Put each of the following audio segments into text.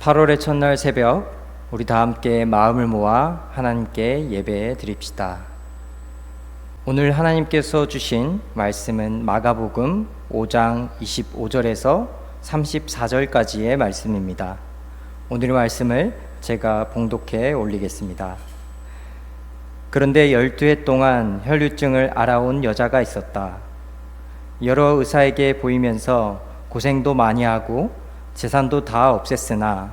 8월의 첫날 새벽, 우리 다 함께 마음을 모아 하나님께 예배 드립시다. 오늘 하나님께서 주신 말씀은 마가복음 5장 25절에서 34절까지의 말씀입니다. 오늘의 말씀을 제가 봉독해 올리겠습니다. 그런데 12해 동안 혈류증을 앓아온 여자가 있었다. 여러 의사에게 보이면서 고생도 많이 하고 재산도 다 없앴으나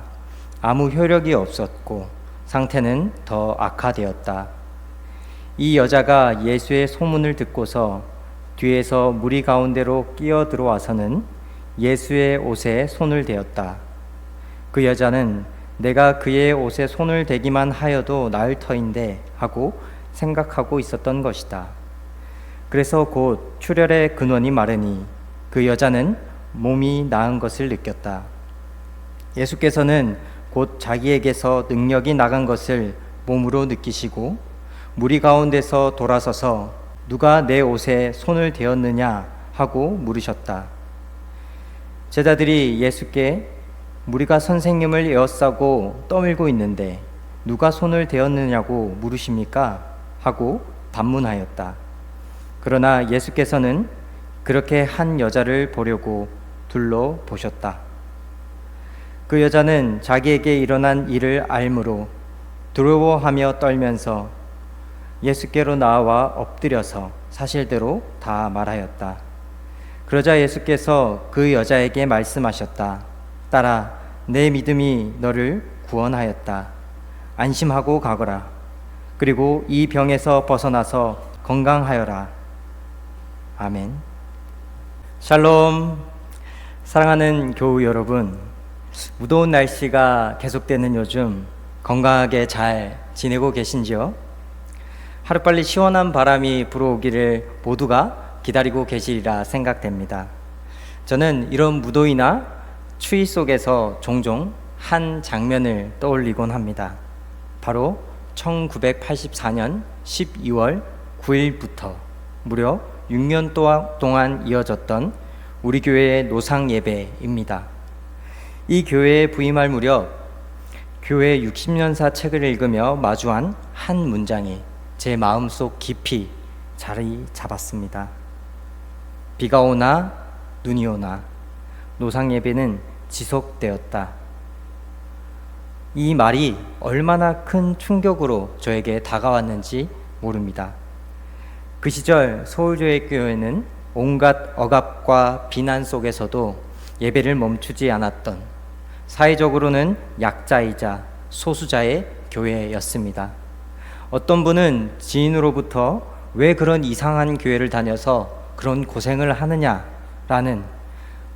아무 효력이 없었고 상태는 더 악화되었다. 이 여자가 예수의 소문을 듣고서 뒤에서 무리 가운데로 끼어 들어와서는 예수의 옷에 손을 대었다. 그 여자는 내가 그의 옷에 손을 대기만 하여도 나을 터인데 하고 생각하고 있었던 것이다. 그래서 곧 출혈의 근원이 마르니 그 여자는 몸이 나은 것을 느꼈다. 예수께서는 곧 자기에게서 능력이 나간 것을 몸으로 느끼시고 무리 가운데서 돌아서서 누가 내 옷에 손을 대었느냐 하고 물으셨다. 제자들이 예수께 무리가 선생님을 에워싸고 떠밀고 있는데 누가 손을 대었느냐고 물으십니까? 하고 반문하였다. 그러나 예수께서는 그렇게 한 여자를 보려고 둘러보셨다. 그 여자는 자기에게 일어난 일을 알므로 두려워하며 떨면서 예수께로 나와 엎드려서 사실대로 다 말하였다. 그러자 예수께서 그 여자에게 말씀하셨다. 딸아, 내 믿음이 너를 구원하였다. 안심하고 가거라. 그리고 이 병에서 벗어나서 건강하여라. 아멘. 샬롬. 사랑하는 교우 여러분, 무더운 날씨가 계속되는 요즘 건강하게 잘 지내고 계신지요? 하루빨리 시원한 바람이 불어오기를 모두가 기다리고 계시리라 생각됩니다. 저는 이런 무더위나 추위 속에서 종종 한 장면을 떠올리곤 합니다. 바로 1984년 12월 9일부터 무려 6년 동안 이어졌던 우리 교회의 노상 예배입니다. 이 교회에 부임할 무렵 교회 60년사 책을 읽으며 마주한 한 문장이 제 마음속 깊이 자리 잡았습니다. 비가 오나 눈이 오나 노상 예배는 지속되었다. 이 말이 얼마나 큰 충격으로 저에게 다가왔는지 모릅니다. 그 시절 서울교회는 온갖 억압과 비난 속에서도 예배를 멈추지 않았던 사회적으로는 약자이자 소수자의 교회였습니다. 어떤 분은 지인으로부터 왜 그런 이상한 교회를 다녀서 그런 고생을 하느냐라는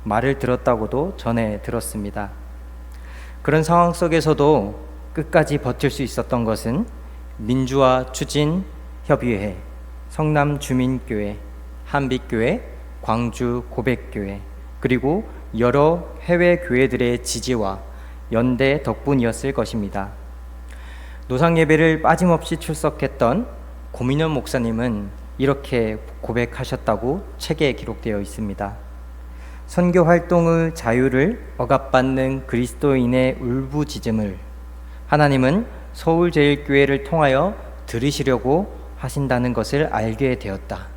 말을 들었다고도 전해 들었습니다. 그런 상황 속에서도 끝까지 버틸 수 있었던 것은 민주화 추진 협의회, 성남주민교회, 한빛교회, 광주 고백교회, 그리고 여러 해외 교회들의 지지와 연대 덕분이었을 것입니다. 노상 예배를 빠짐없이 출석했던 고민현 목사님은 이렇게 고백하셨다고 책에 기록되어 있습니다. 선교 활동의 자유를 억압받는 그리스도인의 울부짖음을 하나님은 서울제일교회를 통하여 들으시려고 하신다는 것을 알게 되었다.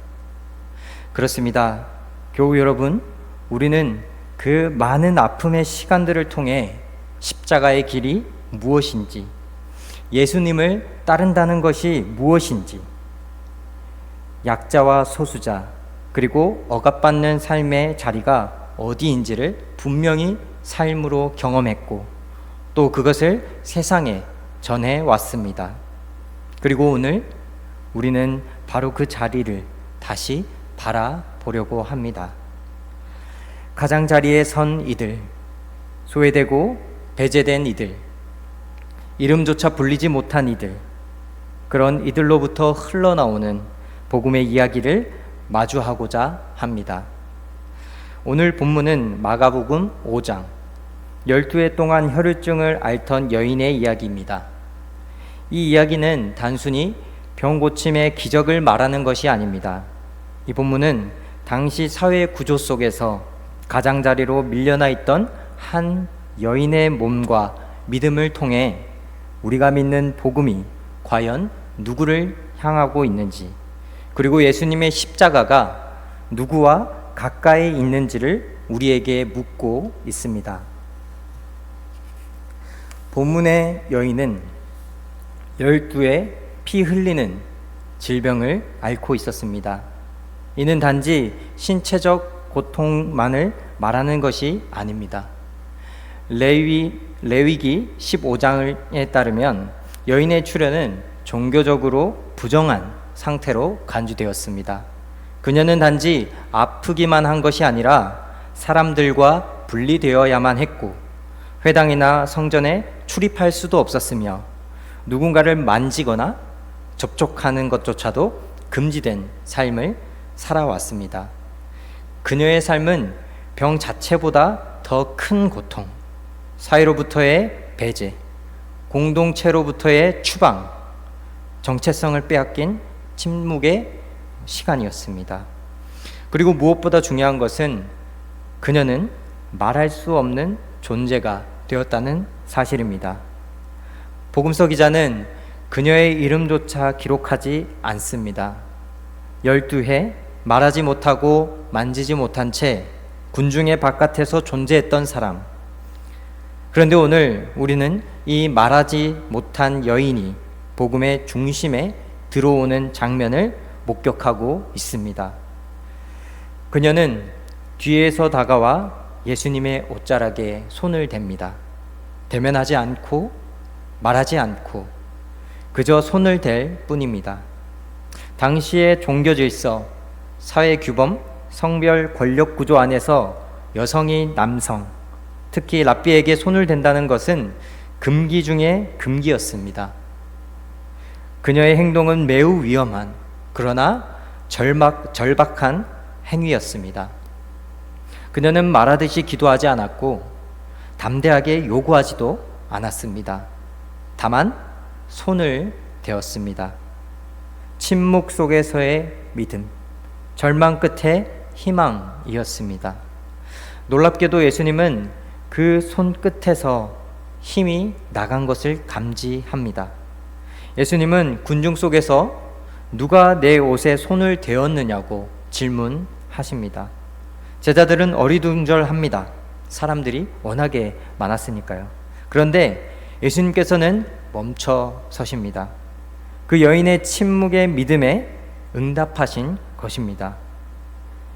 그렇습니다. 교우 여러분, 우리는 그 많은 아픔의 시간들을 통해 십자가의 길이 무엇인지, 예수님을 따른다는 것이 무엇인지, 약자와 소수자, 그리고 억압받는 삶의 자리가 어디인지를 분명히 삶으로 경험했고 또 그것을 세상에 전해왔습니다. 그리고 오늘 우리는 바로 그 자리를 다시 바라보려고 합니다. 가장자리에 선 이들, 소외되고 배제된 이들, 이름조차 불리지 못한 이들, 그런 이들로부터 흘러나오는 복음의 이야기를 마주하고자 합니다. 오늘 본문은 마가복음 5장 12해 동안 혈류증을 앓던 여인의 이야기입니다. 이 이야기는 단순히 병 고침의 기적을 말하는 것이 아닙니다. 이 본문은 당시 사회 구조 속에서 가장자리로 밀려나 있던 한 여인의 몸과 믿음을 통해 우리가 믿는 복음이 과연 누구를 향하고 있는지, 그리고 예수님의 십자가가 누구와 가까이 있는지를 우리에게 묻고 있습니다. 본문의 여인은 12의 피 흘리는 질병을 앓고 있었습니다. 이는 단지 신체적 고통만을 말하는 것이 아닙니다. 레위기 15장에 따르면 여인의 출현은 종교적으로 부정한 상태로 간주되었습니다. 그녀는 단지 아프기만 한 것이 아니라 사람들과 분리되어야만 했고 회당이나 성전에 출입할 수도 없었으며 누군가를 만지거나 접촉하는 것조차도 금지된 삶을 살아왔습니다. 그녀의 삶은 병 자체보다 더 큰 고통, 사회로부터의 배제, 공동체로부터의 추방, 정체성을 빼앗긴 침묵의 시간이었습니다. 그리고 무엇보다 중요한 것은 그녀는 말할 수 없는 존재가 되었다는 사실입니다. 복음서 기자는 그녀의 이름조차 기록하지 않습니다. 12해 말하지 못하고 만지지 못한 채 군중의 바깥에서 존재했던 사람. 그런데 오늘 우리는 이 말하지 못한 여인이 복음의 중심에 들어오는 장면을 목격하고 있습니다. 그녀는 뒤에서 다가와 예수님의 옷자락에 손을 댑니다. 대면하지 않고 말하지 않고 그저 손을 댈 뿐입니다. 당시의 종교 질서, 사회 규범, 성별 권력 구조 안에서 여성이 남성, 특히 랍비에게 손을 댄다는 것은 금기 중에 금기였습니다. 그녀의 행동은 매우 위험한, 그러나 절박한 행위였습니다. 그녀는 말하듯이 기도하지 않았고 담대하게 요구하지도 않았습니다. 다만 손을 대었습니다. 침묵 속에서의 믿음, 절망 끝에 희망이었습니다. 놀랍게도 예수님은 그 손끝에서 힘이 나간 것을 감지합니다. 예수님은 군중 속에서 누가 내 옷에 손을 대었느냐고 질문하십니다. 제자들은 어리둥절합니다. 사람들이 워낙에 많았으니까요. 그런데 예수님께서는 멈춰 서십니다. 그 여인의 침묵의 믿음에 응답하신 것입니다.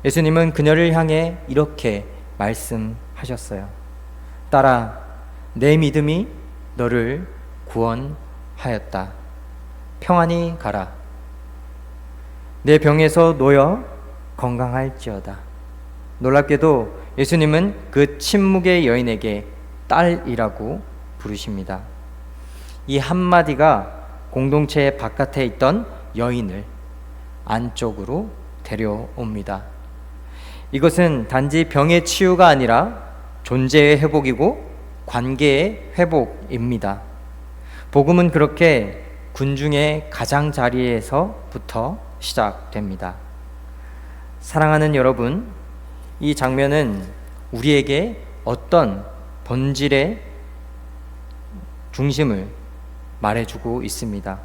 예수님은 그녀를 향해 이렇게 말씀하셨어요. 딸아, 내 믿음이 너를 구원하였다. 평안히 가라. 내 병에서 놓여 건강할지어다. 놀랍게도 예수님은 그 침묵의 여인에게 딸이라고 부르십니다. 이 한마디가 공동체 바깥에 있던 여인을 안쪽으로 데려옵니다. 이것은 단지 병의 치유가 아니라 존재의 회복이고 관계의 회복입니다. 복음은 그렇게 군중의 가장자리에서부터 시작됩니다. 사랑하는 여러분, 이 장면은 우리에게 어떤 본질의 중심을 말해주고 있습니다.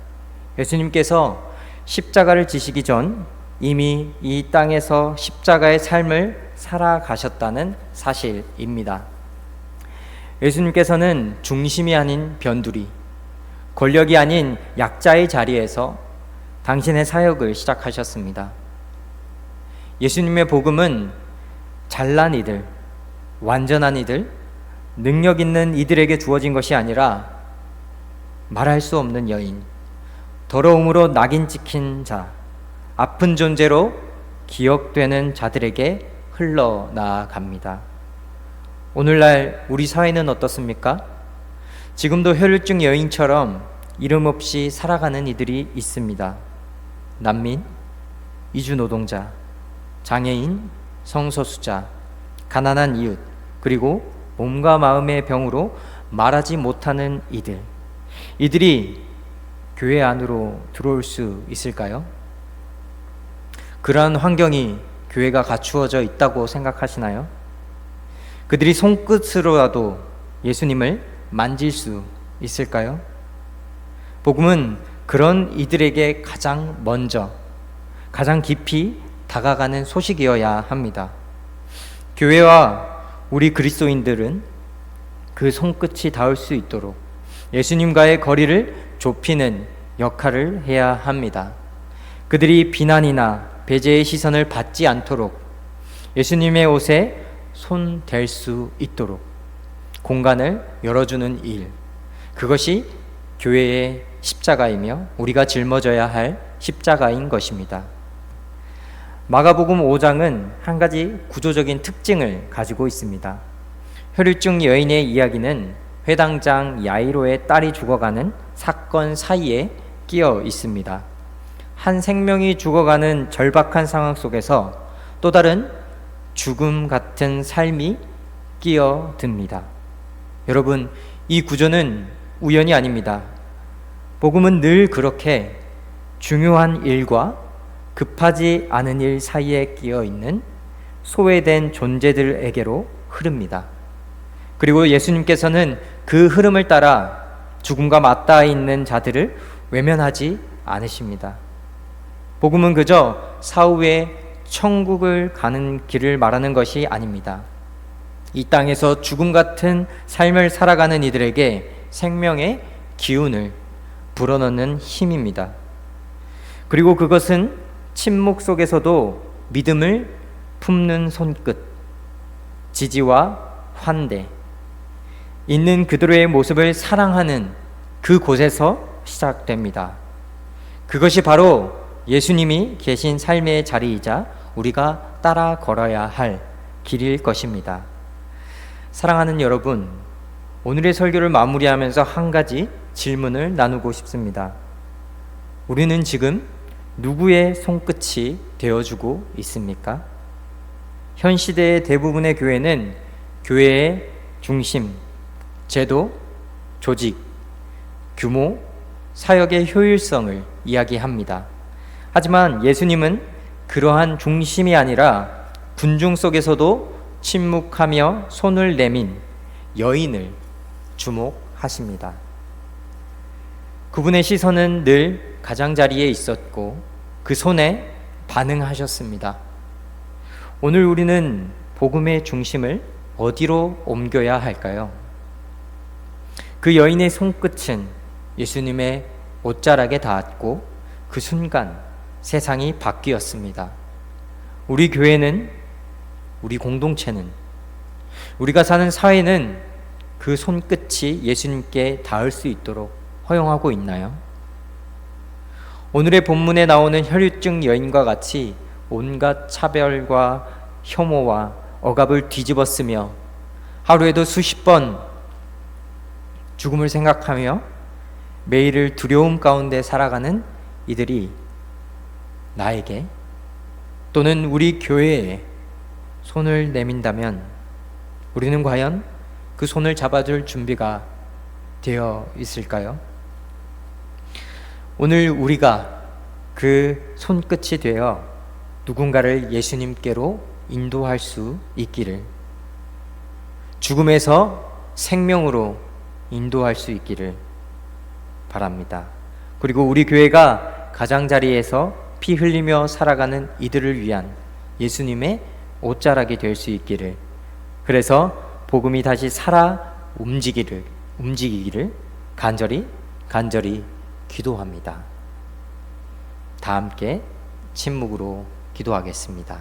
예수님께서 십자가를 지시기 전 이미 이 땅에서 십자가의 삶을 살아가셨다는 사실입니다. 예수님께서는 중심이 아닌 변두리, 권력이 아닌 약자의 자리에서 당신의 사역을 시작하셨습니다. 예수님의 복음은 잘난 이들, 완전한 이들, 능력 있는 이들에게 주어진 것이 아니라 말할 수 없는 여인, 더러움으로 낙인 찍힌 자, 아픈 존재로 기억되는 자들에게 흘러나갑니다. 오늘날 우리 사회는 어떻습니까? 지금도 혈류증 여인처럼 이름 없이 살아가는 이들이 있습니다. 난민, 이주노동자, 장애인, 성소수자, 가난한 이웃, 그리고 몸과 마음의 병으로 말하지 못하는 이들이 교회 안으로 들어올 수 있을까요? 그러한 환경이 교회가 갖추어져 있다고 생각하시나요? 그들이 손끝으로라도 예수님을 만질 수 있을까요? 복음은 그런 이들에게 가장 먼저, 가장 깊이 다가가는 소식이어야 합니다. 교회와 우리 그리스도인들은 그 손끝이 닿을 수 있도록 예수님과의 거리를 좁히는 역할을 해야 합니다. 그들이 비난이나 배제의 시선을 받지 않도록 예수님의 옷에 손 댈 수 있도록 공간을 열어주는 일, 그것이 교회의 십자가이며 우리가 짊어져야 할 십자가인 것입니다. 마가복음 5장은 한 가지 구조적인 특징을 가지고 있습니다. 혈유증 여인의 이야기는 회당장 야이로의 딸이 죽어가는 사건 사이에 끼어 있습니다. 한 생명이 죽어가는 절박한 상황 속에서 또 다른 죽음 같은 삶이 끼어듭니다. 여러분, 이 구조는 우연이 아닙니다. 복음은 늘 그렇게 중요한 일과 급하지 않은 일 사이에 끼어 있는 소외된 존재들에게로 흐릅니다. 그리고 예수님께서는 그 흐름을 따라 죽음과 맞닿아 있는 자들을 외면하지 않으십니다. 복음은 그저 사후에 천국을 가는 길을 말하는 것이 아닙니다. 이 땅에서 죽음 같은 삶을 살아가는 이들에게 생명의 기운을 불어넣는 힘입니다. 그리고 그것은 침묵 속에서도 믿음을 품는 손끝, 지지와 환대, 있는 그대로의 모습을 사랑하는 그곳에서 시작됩니다. 그것이 바로 예수님이 계신 삶의 자리이자 우리가 따라 걸어야 할 길일 것입니다. 사랑하는 여러분, 오늘의 설교를 마무리하면서 한 가지 질문을 나누고 싶습니다. 우리는 지금 누구의 손끝이 되어주고 있습니까? 현 시대의 대부분의 교회는 교회의 중심, 제도, 조직, 규모, 사역의 효율성을 이야기합니다. 하지만 예수님은 그러한 중심이 아니라 군중 속에서도 침묵하며 손을 내민 여인을 주목하십니다. 그분의 시선은 늘 가장자리에 있었고 그 손에 반응하셨습니다. 오늘 우리는 복음의 중심을 어디로 옮겨야 할까요? 그 여인의 손끝은 예수님의 옷자락에 닿았고 그 순간 세상이 바뀌었습니다. 우리 교회는, 우리 공동체는, 우리가 사는 사회는 그 손끝이 예수님께 닿을 수 있도록 허용하고 있나요? 오늘의 본문에 나오는 혈유증 여인과 같이 온갖 차별과 혐오와 억압을 뒤집어쓰며 하루에도 수십 번 죽음을 생각하며 매일을 두려움 가운데 살아가는 이들이 나에게 또는 우리 교회에 손을 내민다면 우리는 과연 그 손을 잡아줄 준비가 되어 있을까요? 오늘 우리가 그 손끝이 되어 누군가를 예수님께로 인도할 수 있기를, 죽음에서 생명으로 인도할 수 있기를 바랍니다. 그리고 우리 교회가 가장자리에서 피 흘리며 살아가는 이들을 위한 예수님의 옷자락이 될 수 있기를, 그래서 복음이 다시 살아 움직이기를 간절히 기도합니다. 다 함께 침묵으로 기도하겠습니다.